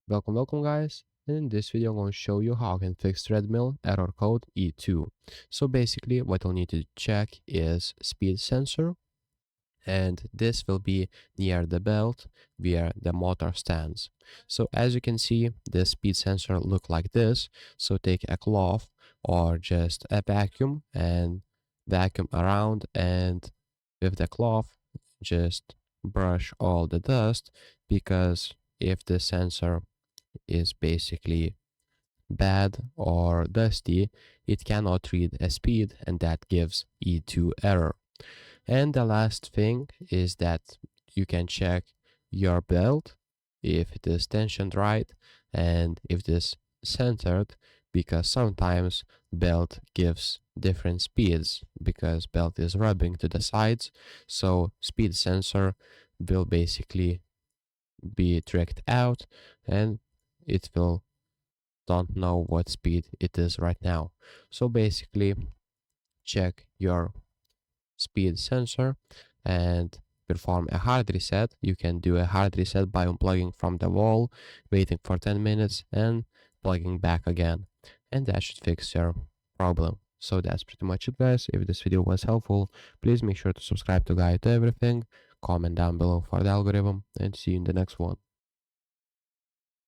Welcome guys. In this video I'm going to show you how I can fix treadmill error code E2. So basically what you'll need to check is speed sensor, and this will be near the belt where the motor stands. So as you can see, the speed sensor look like this. So take a cloth or just a vacuum and vacuum around, and with the cloth just brush all the dust, because if the sensor is basically bad or dusty, it cannot read a speed, and that gives E2 error. And the last thing is that you can check your belt if it is tensioned right and if it is centered, because sometimes belt gives different speeds because belt is rubbing to the sides. So speed sensor will basically be tricked out, and it will don't know what speed it is right now. So basically check your speed sensor and perform a hard reset. You can do a hard reset by unplugging from the wall, waiting for 10 minutes and plugging back again, and that should fix your problem. So that's pretty much it guys. If this video was helpful, please make sure to subscribe to Guide to Everything, comment down below for the algorithm, and see you in the next one.